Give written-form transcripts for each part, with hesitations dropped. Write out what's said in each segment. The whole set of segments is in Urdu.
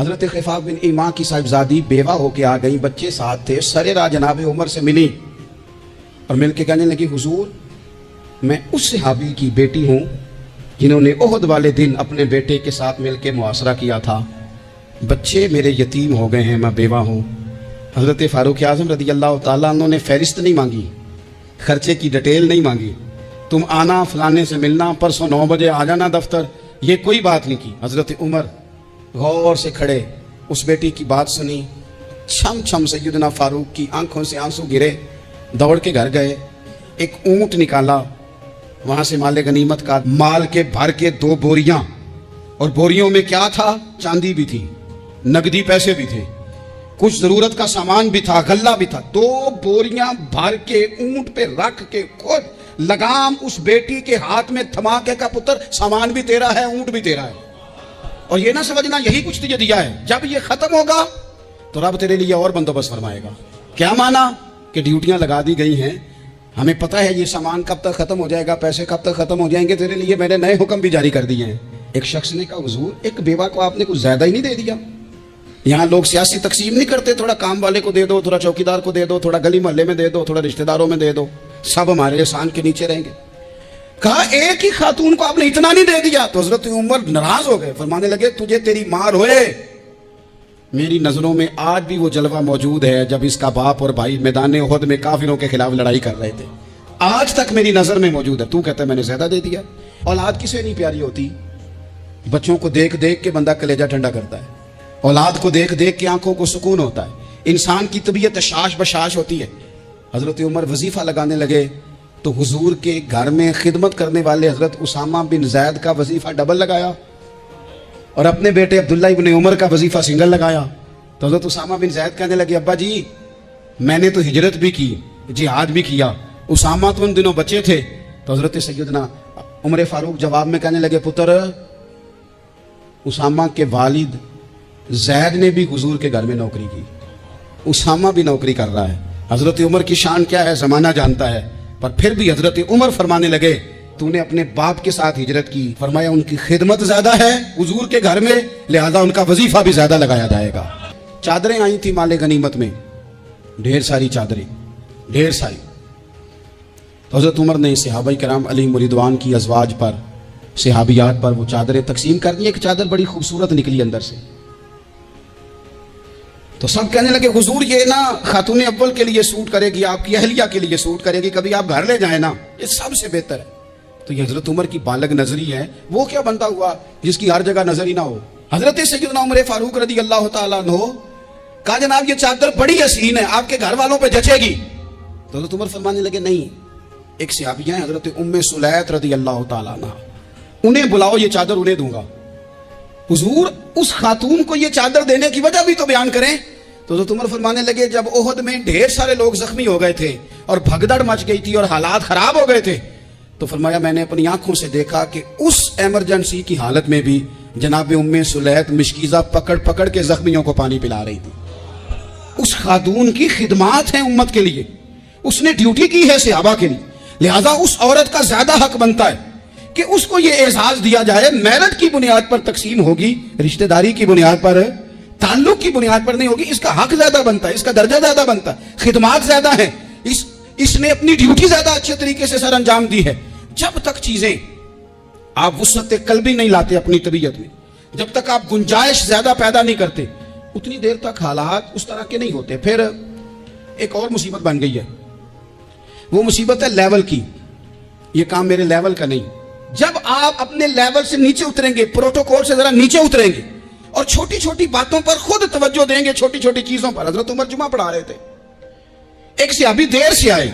حضرت خفاف بن ایما کی صاحبزادی بیوہ ہو کے آ گئی, بچے ساتھ تھے, سرے راہ جناب عمر سے ملی اور مل کے کہنے لگی حضور میں اس صحابی کی بیٹی ہوں جنہوں نے احد والے دن اپنے بیٹے کے ساتھ مل کے محاصرہ کیا تھا, بچے میرے یتیم ہو گئے ہیں, میں بیوہ ہوں. حضرت فاروق اعظم رضی اللہ تعالیٰ عنہ نے فہرست نہیں مانگی, خرچے کی ڈیٹیل نہیں مانگی, تم آنا فلانے سے ملنا, پرسوں 9 بجے آ جانا دفتر, یہ کوئی بات نہیں کی. حضرت عمر غور سے کھڑے, اس بیٹی کی بات سنی, چھم چھم سیدنا فاروق کی آنکھوں سے آنسو گرے, دوڑ کے گھر گئے, ایک اونٹ نکالا, وہاں سے مال غنیمت کا مال کے بھر کے 2 بوریاں, اور بوریوں میں کیا تھا؟ چاندی بھی تھی, نقدی پیسے بھی تھے, کچھ ضرورت کا سامان بھی تھا, غلہ بھی تھا. 2 بوریاں بھر کے اونٹ پہ رکھ کے خود لگام اس بیٹی کے ہاتھ میں تھما کے کا پتر سامان بھی تیرا ہے, اونٹ بھی تیرا ہے. اور یہ نہ سمجھنا یہی کچھ تجھے دیا ہے, جب یہ ختم ہوگا تو رب تیرے لیے اور بندوبست فرمائے گا. کیا مانا؟ کہ ڈیوٹیاں لگا دی گئی ہیں, ہمیں پتہ ہے یہ سامان کب تک ختم ہو جائے گا, پیسے کب تک ختم ہو جائیں گے, تیرے لیے میں نے نئے حکم بھی جاری کر دیے ہیں. ایک شخص نے کہا حضور ایک بیوہ کو آپ نے کچھ زیادہ ہی نہیں دے دیا؟ یہاں لوگ سیاسی تقسیم نہیں کرتے, تھوڑا کام والے کو دے دو, تھوڑا چوکیدار کو دے دو, تھوڑا گلی محلے میں دے دو, تھوڑا رشتہ داروں میں دے دو, سب ہمارے احسان کے نیچے رہیں گے. کہا ایک ہی خاتون کو آپ نے اتنا نہیں دے دیا. تو حضرت عمر ناراض ہو گئے, فرمانے لگے تجھے تیری مار ہوئے, میری نظروں میں آج بھی وہ جلوہ موجود ہے جب اس کا باپ اور بھائی میدان احد میں کافروں کے خلاف لڑائی کر رہے تھے, آج تک میری نظر میں موجود ہے. تو کہتا ہے میں نے زیادہ دے دیا. اولاد کسے نہیں پیاری ہوتی؟ بچوں کو دیکھ دیکھ کے بندہ کلیجہ ٹھنڈا کرتا ہے, اولاد کو دیکھ دیکھ کے آنکھوں کو سکون ہوتا ہے, انسان کی طبیعت شاش بشاش ہوتی ہے. حضرت عمر وظیفہ لگانے لگے تو حضور کے گھر میں خدمت کرنے والے حضرت اسامہ بن زید کا وظیفہ ڈبل لگایا اور اپنے بیٹے عبداللہ ابن عمر کا وظیفہ سنگل لگایا. تو حضرت اسامہ بن زید کہنے لگے ابا جی میں نے تو ہجرت بھی کی, جہاد بھی کیا, اسامہ تو ان دنوں بچے تھے. تو حضرت سیدنا عمر فاروق جواب میں کہنے لگے پتر اسامہ کے والد زید نے بھی حضور کے گھر میں نوکری کی, اسامہ بھی نوکری کر رہا ہے. حضرت عمر کی شان کیا ہے زمانہ جانتا ہے, پر پھر بھی حضرت عمر فرمانے لگے تو نے اپنے باپ کے ساتھ ہجرت کی, فرمایا ان کی خدمت زیادہ ہے حضور کے گھر میں, لہذا ان کا وظیفہ بھی زیادہ لگایا جائے گا. چادریں آئی تھی مال غنیمت میں, ڈھیر ساری چادریں, ڈھیر ساری. تو حضرت عمر نے صحابہ کرام علیہم رضوان کی ازواج پر, صحابیات پر وہ چادریں تقسیم کر دی. ایک چادر بڑی خوبصورت نکلی اندر سے, تو سب کہنے لگے حضور یہ نا خاتون اول کے لیے سوٹ کرے گی, آپ کی اہلیہ کے لیے سوٹ کرے گی, کبھی آپ گھر لے جائیں نا, یہ سب سے بہتر ہے. تو یہ حضرت عمر کی بالغ نظری ہے, وہ کیا بندہ ہوا جس کی ہر جگہ نظر ہی نہ ہو. حضرت سیدنا عمر فاروق رضی اللہ تعالیٰ عنہ کہا جناب یہ چادر بڑی حسین ہے, آپ کے گھر والوں پہ جچے گی. تو حضرت عمر فرمانے لگے نہیں, ایک صحابیہ ہیں حضرت ام سلیت رضی اللہ تعالیٰ عنہ, انہیں بلاؤ, یہ چادر انہیں دوں گا. حضور اس خاتون کو یہ چادر دینے کی وجہ بھی تو بیان کریں. تو حضرت عمر فرمانے لگے جب احد میں ڈھیر سارے لوگ زخمی ہو گئے تھے اور بھگدڑ مچ گئی تھی اور حالات خراب ہو گئے تھے, تو فرمایا میں نے اپنی آنکھوں سے دیکھا کہ اس ایمرجنسی کی حالت میں بھی جناب ام سلیت مشکیزہ پکڑ پکڑ کے زخمیوں کو پانی پلا رہی تھی. اس خاتون کی خدمات ہیں امت کے لیے, اس نے ڈیوٹی کی ہے صحابہ کے لیے, لہذا اس عورت کا زیادہ حق بنتا ہے کہ اس کو یہ اعزاز دیا جائے. میرٹ کی بنیاد پر تقسیم ہوگی, رشتہ داری کی بنیاد پر, تعلق کی بنیاد پر نہیں ہوگی. اس کا حق زیادہ بنتا ہے, اس کا درجہ زیادہ بنتا ہے, خدمات زیادہ ہیں, اس نے اپنی ڈیوٹی زیادہ اچھے طریقے سے سر انجام دی ہے. جب تک چیزیں آپ وسعت قلبی نہیں لاتے اپنی طبیعت میں, جب تک آپ گنجائش زیادہ پیدا نہیں کرتے, اتنی دیر تک حالات اس طرح کے نہیں ہوتے. پھر ایک اور مصیبت بن گئی ہے, وہ مصیبت ہے لیول کی. یہ کام میرے لیول کا نہیں. جب آپ اپنے لیول سے نیچے اتریں گے, پروٹوکول سے ذرا نیچے اتریں گے اور چھوٹی چھوٹی باتوں پر خود توجہ دیں گے, چھوٹی چھوٹی چیزوں پر. حضرت عمر جمعہ پڑھا رہے تھے, ایک صحابی دیر سے آئے.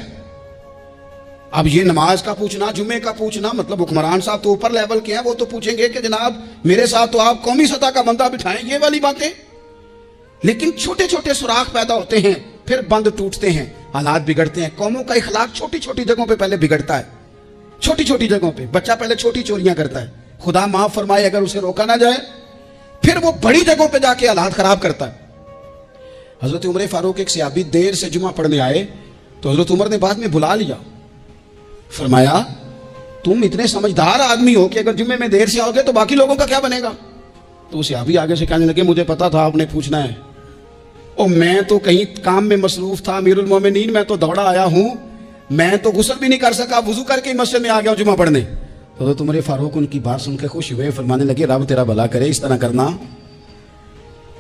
اب یہ نماز کا پوچھنا, جمعے کا پوچھنا, مطلب حکمران صاحب تو اوپر لیول کے ہیں, وہ تو پوچھیں گے کہ جناب میرے ساتھ تو آپ قومی سطح کا بندہ بٹھائیں, یہ والی باتیں. لیکن چھوٹے چھوٹے سوراخ پیدا ہوتے ہیں, پھر بند ٹوٹتے ہیں, حالات بگڑتے ہیں. قوموں کا اخلاق چھوٹی چھوٹی جگہوں پہ پہلے بگڑتا ہے, چھوٹی چھوٹی جگہوں پہ. بچہ پہلے چھوٹی چوریاں کرتا ہے, خدا معاف فرمائے اگر اسے روکا نہ جائے, پھر وہ بڑی جگہوں پہ جا کے حالات خراب کرتا ہے. حضرت عمر فاروق ایک صحابی دیر سے جمعہ پڑھنے آئے, تو حضرت عمر نے بعد میں بلا لیا, فرمایا تم اتنے سمجھدار آدمی ہو کہ اگر جمعے میں دیر سے آؤ گے تو باقی لوگوں کا کیا بنے گا. تو اسے ابھی آگے سے کہنے لگے مجھے پتا تھا آپ نے پوچھنا ہے، اور میں تو کہیں کام میں مصروف تھا امیر المومنین، میں تو دوڑا آیا ہوں، میں تو غسل بھی نہیں کر سکا، وضو کر کے مسجد میں آ گیا جمعہ پڑھنے۔ تو حضرت عمر فاروق ان کی بات سن کے خوش ہوئے، فرمانے لگے رب تیرا بھلا کرے، اس طرح کرنا،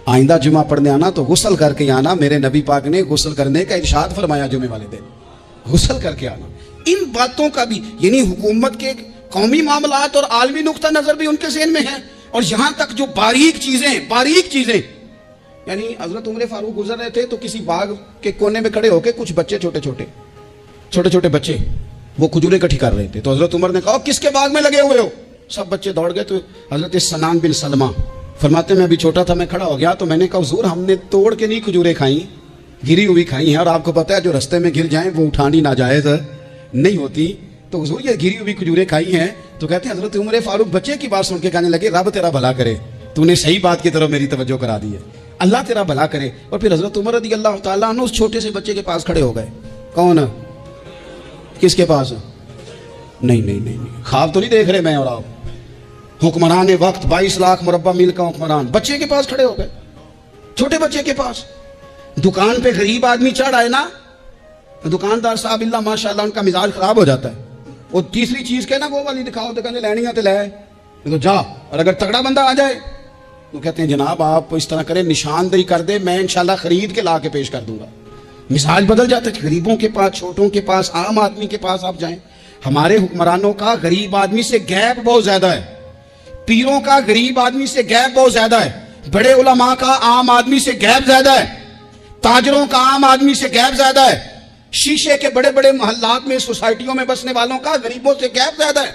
آئندہ جمعہ پڑھنے آنا تو غسل کر کے آنا، میرے نبی پاک نے غسل کرنے کا ارشاد فرمایا جمعے والے دن، غسل کر کے آنا۔ ان باتوں کا بھی یعنی حکومت کے قومی معاملات اور عالمی نقطہ نظر بھی ان کے ذہن میں ہے، اور یہاں تک جو باریک چیزیں یعنی حضرت عمر فاروق گزر رہے تھے تو کسی باغ کے کونے میں کھڑے ہو کے کچھ بچے چھوٹے چھوٹے بچے وہ کھجوریں اکٹھی کر رہے تھے، تو حضرت عمر نے کہا کس کے باغ میں لگے ہوئے ہو؟ سب بچے دوڑ گئے، تو حضرت سنان بن سلمہ فرماتے میں ابھی چھوٹا تھا، میں کھڑا ہو گیا تو میں نے کہا حضور ہم نے توڑ کے نہیں کھجوریں کھائیں، گری ہوئی کھائی ہیں، اور آپ کو پتہ ہے جو رستے میں گر جائیں وہ اٹھانی ناجائز نہیں ہوتی، تو حضور یہ گری ہوئی کھجوریں کھائی ہیں۔ تو کہتے ہیں حضرت عمر فاروق بچے کی بات سن کے کہنے لگے رب تیرا بھلا کرے، تو نے صحیح بات کی طرف میری توجہ کرا دی ہے، اللہ تیرا بھلا کرے۔ اور پھر حضرت عمر رضی اللہ تعالیٰ عنہ اس چھوٹے سے بچے کے پاس کھڑے ہو گئے۔ کون؟ کس کے پاس؟ نہیں، خواب تو نہیں دیکھ رہے میں اور آپ، حکمران وقت 22 لاکھ مربع میل کا حکمران بچے کے پاس کھڑے ہو گئے، چھوٹے بچے کے پاس۔ دکان پہ غریب آدمی چڑھ آئے نا، دکاندار صاحب اللہ ماشاءاللہ ان کا مزاج خراب ہو جاتا ہے، وہ تیسری چیز کے نا وہ والی دکھاؤ تو کہنے لینی ہے تو لے، تو جا، اور اگر تگڑا بندہ آ جائے تو کہتے ہیں جناب آپ اس طرح کریں نشاندہی کر دے، میں انشاءاللہ خرید کے لا کے پیش کر دوں گا۔ مزاج بدل جاتا ہے، غریبوں کے پاس، چھوٹوں کے پاس، عام آدمی کے پاس آپ جائیں۔ ہمارے حکمرانوں کا غریب آدمی سے گیپ بہت زیادہ ہے، پیروں کا غریب آدمی سے گیپ بہت زیادہ ہے، بڑے علماء کا عام آدمی سے گیپ زیادہ ہے، تاجروں کا عام آدمی سے گیپ زیادہ ہے، شیشے کے بڑے بڑے محلات میں سوسائٹیوں میں بسنے والوں کا غریبوں سے گیپ زیادہ ہے۔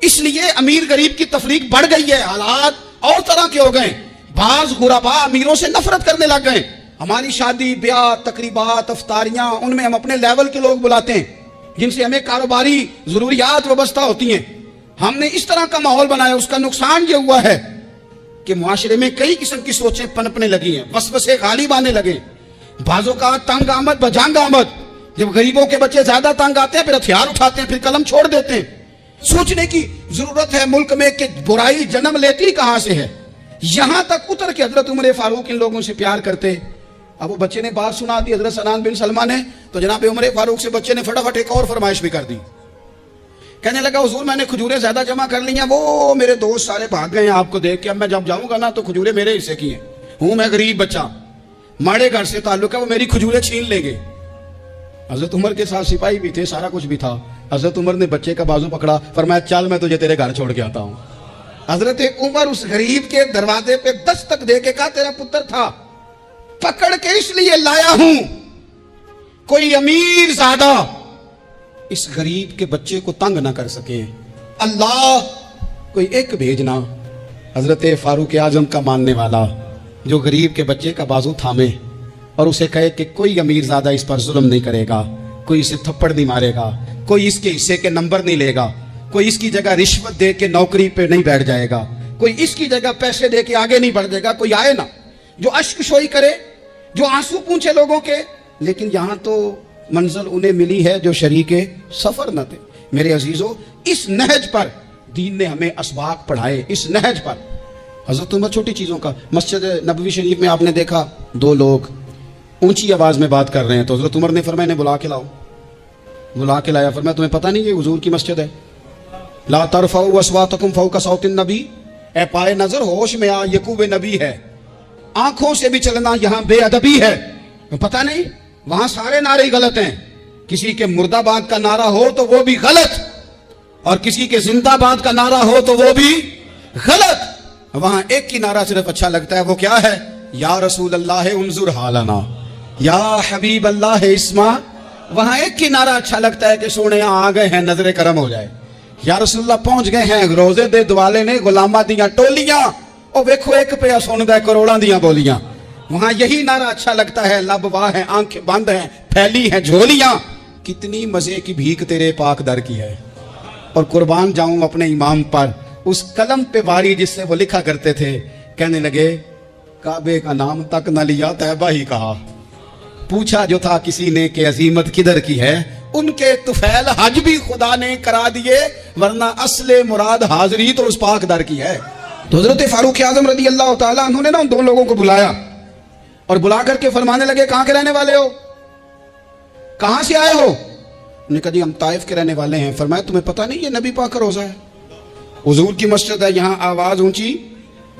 اس لیے امیر غریب کی تفریق بڑھ گئی ہے، حالات اور طرح کے ہو گئے، بعض غربا امیروں سے نفرت کرنے لگ گئے۔ ہماری شادی بیاہ تقریبات افطاریاں ان میں ہم اپنے لیول کے لوگ بلاتے ہیں جن سے ہمیں کاروباری ضروریات وابستہ ہوتی ہیں، ہم نے اس طرح کا ماحول بنایا، اس کا نقصان یہ ہوا ہے کہ معاشرے میں کئی قسم کی سوچیں پنپنے لگی ہیں، وسوسے غالب آنے لگے، بعضوں کا تنگ آمد بجانگ آمد، جب غریبوں کے بچے زیادہ تنگ آتے ہیں پھر ہتھیار اٹھاتے ہیں، پھر قلم چھوڑ دیتے ہیں۔ سوچنے کی ضرورت ہے ملک میں کہ برائی جنم لیتی کہاں سے ہے، یہاں تک اتر کے حضرت عمر فاروق ان لوگوں سے پیار کرتے۔ اب وہ بچے نے بات سنا دی حضرت سنان بن سلمہ نے، تو جناب عمر فاروق سے بچے نے فٹافٹ ایک اور فرمائش بھی کر دی، کہنے لگا حضور میں نے کھجوریں زیادہ جمع کر لی ہیں، وہ میرے دوست سارے بھاگ گئے ہیں آپ کو دیکھ کے، اب میں جب جاؤں گا نا تو کھجوریں میرے حصے کی ہیں، ہوں میں غریب بچہ، ماڑے گھر سے تعلق ہے، وہ میری کھجوریں چھین لیں گے۔ حضرت عمر کے ساتھ سپاہی بھی تھے، سارا کچھ بھی تھا، حضرت عمر نے بچے کا بازو پکڑا، فرمایا چل میں تجھے تیرے گھر چھوڑ کے آتا ہوں۔ حضرت عمر اس غریب کے دروازے پہ دستک دے کے کہا تیرا پتر تھا، پکڑ کے اس لیے لایا ہوں کوئی امیر زادہ اس غریب کے بچے کو تنگ نہ کر سکے، اللہ کوئی ایک بھیجنا حضرت فاروق اعظم کا ماننے والا جو غریب کے بچے کا بازو تھامے اور اسے کہے کہ کوئی امیر زادہ اس پر ظلم نہیں کرے گا، کوئی اسے تھپڑ نہیں مارے گا، کوئی اس کے حصے کے نمبر نہیں لے گا، کوئی اس کی جگہ رشوت دے کے نوکری پہ نہیں بیٹھ جائے گا، کوئی اس کی جگہ پیسے دے کے آگے نہیں بڑھ جائے گا، کوئی آئے نا جو اشک شوئی کرے، جو آنسو پونچھے لوگوں کے۔ لیکن یہاں تو منزل انہیں ملی ہے جو شریک سفر نہ تھے۔ میرے عزیزو، اس نہج پر دین نے ہمیں اسباق پڑھائے، اس نہج پر۔ حضرت عمر چھوٹی چیزوں کا، مسجد نبوی شریف میں آپ نے دیکھا دو لوگ اونچی آواز میں بات کر رہے ہیں، تو حضرت عمر نے فرمایا انہیں بلا کے لاؤ، بلا کے لایا، فرمایا تمہیں پتہ نہیں یہ حضور کی مسجد ہے، لا ترفعوا اصواتکم فوق صوت النبی، اے پائے نظر ہوش میں آ، یہ کوہ نبی ہے، آنکھوں سے بھی چلنا یہاں بے ادبی ہے۔ پتہ نہیں وہاں سارے نعرے غلط ہیں، کسی کے مرد آباد کا نعرہ ہو تو وہ بھی غلط، اور کسی کے زندہ باد کا نعرہ ہو تو وہ بھی غلط۔ وہاں ایک کی نعرہ صرف اچھا لگتا ہے، وہ کیا ہے؟ یا رسول اللہ انظر حالنا، یا حبیب اللہ اسما۔ وہاں ایک کی نعرہ اچھا لگتا ہے کہ سونے آ گئے ہیں نظر کرم ہو جائے، یا رسول اللہ پہنچ گئے ہیں، روزے دے دوالے نے غلامہ دیاں ٹولیاں، او ویکھو ایک پہ سن دے کروڑاں دیاں بولیاں۔ وہاں یہی نعرہ اچھا لگتا ہے، لب واہ ہیں، آنکھیں بند ہیں، پھیلی ہیں جھولیاں، کتنی مزے کی بھیک تیرے پاک در کی ہے۔ اور قربان جاؤں اپنے امام پر، اس قلم پہ باری جس سے وہ لکھا کرتے تھے، کہنے لگے کعبے کا نام تک نہ لیا طیبہ ہی کہا، پوچھا جو تھا کسی نے کہ عظیمت کدھر کی ہے، ان کے طفیل حج بھی خدا نے کرا دیے، ورنہ اصل مراد حاضری تو اس پاک در کی ہے۔ تو حضرت فاروق اعظم رضی اللہ تعالیٰ عنہ نے نا ان دو لوگوں کو بلایا اور بلا کر کے فرمانے لگے کہاں کے رہنے والے ہو، کہاں سے آئے ہو؟ انہوں نے کہا جی ہم طائف کے رہنے والے ہیں۔ فرمایا تمہیں پتہ نہیں یہ نبی پاک کا روزہ ہے، حضور کی مسجد ہے، یہاں آواز اونچی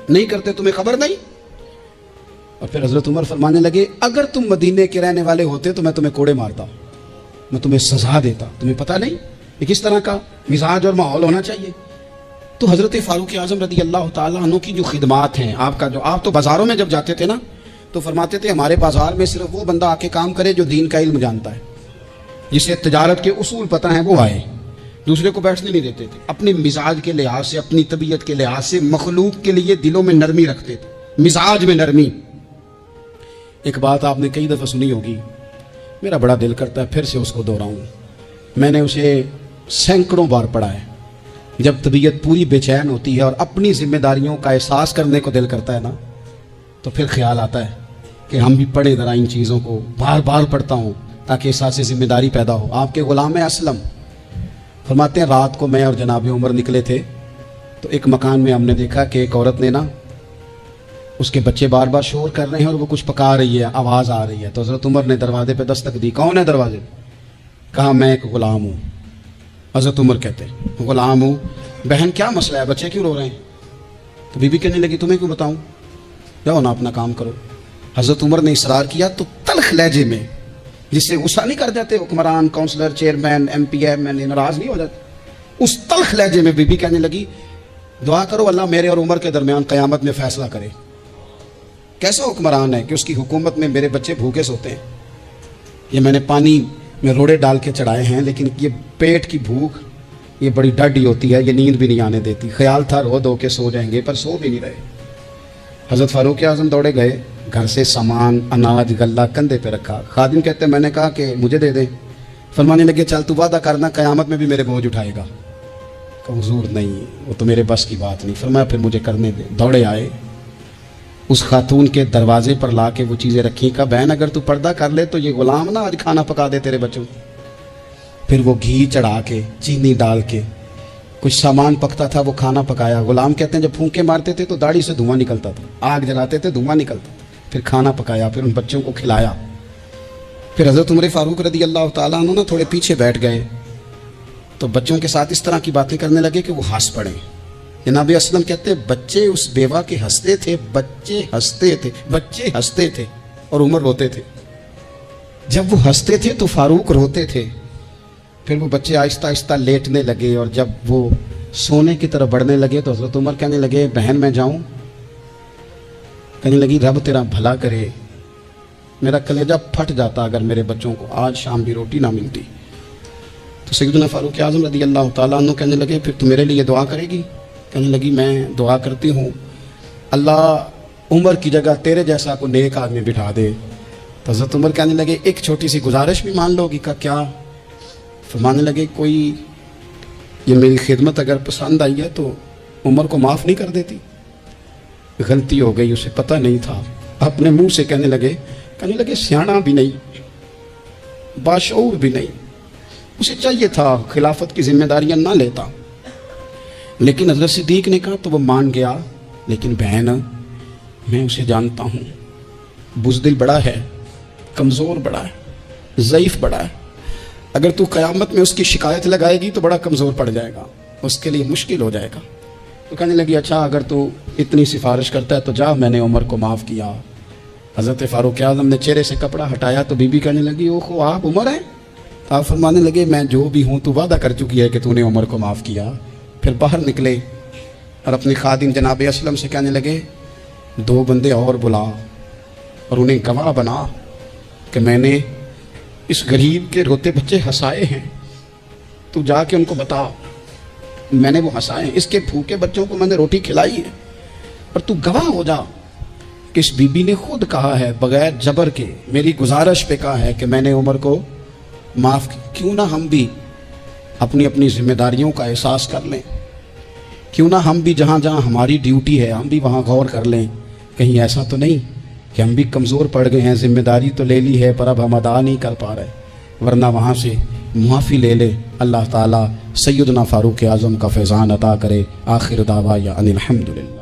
نہیں کرتے، تمہیں خبر نہیں؟ اور پھر حضرت عمر فرمانے لگے اگر تم مدینے کے رہنے والے ہوتے تو میں تمہیں کوڑے مارتا، میں تمہیں سزا دیتا، تمہیں پتہ نہیں یہ کس طرح کا مزاج اور ماحول ہونا چاہیے۔ تو حضرت فاروق اعظم رضی اللہ تعالیٰ عنہ کی جو خدمات ہیں، آپ تو بازاروں میں جب جاتے تھے نا تو فرماتے تھے ہمارے بازار میں صرف وہ بندہ آ کے کام کرے جو دین کا علم جانتا ہے، جسے تجارت کے اصول پتہ ہیں، وہ آئے، دوسرے کو بیٹھنے نہیں دیتے تھے۔ اپنے مزاج کے لحاظ سے، اپنی طبیعت کے لحاظ سے مخلوق کے لیے دلوں میں نرمی رکھتے تھے، مزاج میں نرمی۔ ایک بات آپ نے کئی دفعہ سنی ہوگی، میرا بڑا دل کرتا ہے پھر سے اس کو دہراؤں، میں نے اسے سینکڑوں بار پڑھا ہے۔ جب طبیعت پوری بے چین ہوتی ہے اور اپنی ذمہ داریوں کا احساس کرنے کو دل کرتا ہے نا، تو پھر خیال آتا ہے کہ ہم بھی پڑھے ذرا ان چیزوں کو، بار بار پڑھتا ہوں تاکہ احساس ذمہ داری پیدا ہو۔ آپ کے غلام اسلم فرماتے ہیں رات کو میں اور جناب عمر نکلے تھے تو ایک مکان میں ہم نے دیکھا کہ ایک عورت نے نا، اس کے بچے بار بار شور کر رہے ہیں اور وہ کچھ پکا رہی ہے، آواز آ رہی ہے۔ تو حضرت عمر نے دروازے پہ دستک دی، کون ہے دروازے؟ کہا میں ایک غلام ہوں۔ حضرت عمر کہتے ہیں غلام ہوں، بہن کیا مسئلہ ہے، بچے کیوں رو رہے ہیں؟ تو بی بی کہنے لگی تمہیں کیوں بتاؤں، جاؤ نا اپنا کام کرو۔ حضرت عمر نے اصرار کیا تو تلخ لہجے میں، جس سے غصہ نہیں کر جاتے حکمران، councillor, chairman, M P M L A ناراض نہیں ہو جاتے، اس تلخ لہجے میں بی بی کہنے لگی دعا کرو اللہ میرے اور عمر کے درمیان قیامت میں فیصلہ کرے۔ کیسا حکمران ہے کہ اس کی حکومت میں میرے بچے بھوکے سوتے ہیں، یہ میں نے پانی میں روڑے ڈال کے چڑھائے ہیں، لیکن یہ پیٹ کی بھوک یہ بڑی ڈاڈی ہوتی ہے، یہ نیند بھی نہیں آنے دیتی۔ خیال تھا رو دو کے سو جائیں گے پر سو بھی نہیں رہے۔ حضرت فاروق اعظم دوڑے گئے، گھر سے سامان، اناج، غلہ کندھے پہ رکھا۔ خادم کہتے ہیں میں نے کہا کہ مجھے دے دیں، فرمانے لگے چل تو وعدہ کرنا قیامت میں بھی میرے بوجھ اٹھائے گا۔ کہ حضور نہیں، وہ تو میرے بس کی بات نہیں۔ فرمایا پھر مجھے کرنے دے۔ دوڑے آئے، اس خاتون کے دروازے پر لا کے وہ چیزیں رکھی، کہا بہن اگر تو پردہ کر لے تو یہ غلام نا آج کھانا پکا دے تیرے بچوں۔ پھر وہ گھی چڑھا کے، چینی ڈال کے، کچھ سامان پکتا تھا وہ کھانا پکایا۔ غلام کہتے ہیں جب پھونکے مارتے تھے تو داڑھی سے دھواں نکلتا تھا، آگ جلاتے تھے دھواں نکلتا، پھر کھانا پکایا، پھر ان بچوں کو کھلایا۔ پھر حضرت عمر فاروق رضی اللہ تعالیٰ عنہ تھوڑے پیچھے بیٹھ گئے تو بچوں کے ساتھ اس طرح کی باتیں کرنے لگے کہ وہ ہنس پڑے۔ جناب اسلم کہتے بچے اس بیوہ کے ہنستے تھے، بچے ہنستے تھے اور عمر روتے تھے۔ جب وہ ہنستے تھے تو فاروق روتے تھے۔ پھر وہ بچے آہستہ آہستہ لیٹنے لگے اور جب وہ سونے کی طرف بڑھنے لگے تو حضرت عمر کہنے لگے بہن میں جاؤں؟ کہنے لگی رب تیرا بھلا کرے، میرا کلیجہ پھٹ جاتا اگر میرے بچوں کو آج شام بھی روٹی نہ ملتی۔ تو سیدنا فاروق اعظم رضی اللہ تعالیٰ عنہ کہنے لگے پھر تو میرے لیے دعا کرے گی؟ کہنے لگی میں دعا کرتی ہوں اللہ عمر کی جگہ تیرے جیسا کو نیک آدمی بٹھا دے۔ تو حضرت عمر کہنے لگے ایک چھوٹی سی گزارش بھی مان لو گی؟ کا کیا؟ فرمانے لگے کوئی یہ میری خدمت اگر پسند آئی ہے تو عمر کو معاف نہیں کر دیتی؟ غلطی ہو گئی، اسے پتہ نہیں تھا۔ اپنے منہ سے کہنے لگے سیاںا بھی نہیں، باشعور بھی نہیں، اسے چاہیے تھا خلافت کی ذمہ داریاں نہ لیتا، لیکن حضرت صدیق نے کہا تو وہ مان گیا۔ لیکن بہن میں اسے جانتا ہوں، بزدل بڑا ہے، کمزور بڑا ہے، ضعیف بڑا ہے، اگر تو قیامت میں اس کی شکایت لگائے گی تو بڑا کمزور پڑ جائے گا، اس کے لیے مشکل ہو جائے گا۔ تو کہنے لگی اچھا اگر تو اتنی سفارش کرتا ہے تو جا، میں نے عمر کو معاف کیا۔ حضرت فاروق اعظم نے چہرے سے کپڑا ہٹایا تو بی بی کہنے لگی اوہو آپ عمر ہیں؟ آپ فرمانے لگے میں جو بھی ہوں تو وعدہ کر چکی ہے کہ تو نے عمر کو معاف کیا۔ پھر باہر نکلے اور اپنے خادم جناب اسلم سے کہنے لگے 2 بندے اور بلا اور انہیں گواہ بنا کہ میں نے اس غریب کے روتے بچے ہنسائے ہیں، تو جا کے ان کو بتا میں نے وہ ہنسائے ہیں، اس کے بھوکے بچوں کو میں نے روٹی کھلائی ہے، اور تو گواہ ہو جا کہ اس بی بی نے خود کہا ہے بغیر جبر کے، میری گزارش پہ کہا ہے کہ میں نے عمر کو معاف کی۔ کیوں نہ ہم بھی اپنی اپنی ذمہ داریوں کا احساس کر لیں، کیوں نہ ہم بھی جہاں جہاں ہماری ڈیوٹی ہے ہم بھی وہاں غور کر لیں، کہیں ایسا تو نہیں کہ ہم بھی کمزور پڑ گئے ہیں، ذمہ داری تو لے لی ہے پر اب ہم ادا نہیں کر پا رہے، ورنہ وہاں سے معافی لے لے۔ اللہ تعالیٰ سیدنا فاروق اعظم کا فیضان عطا کرے۔ آخر دعوانا ان الحمدللہ۔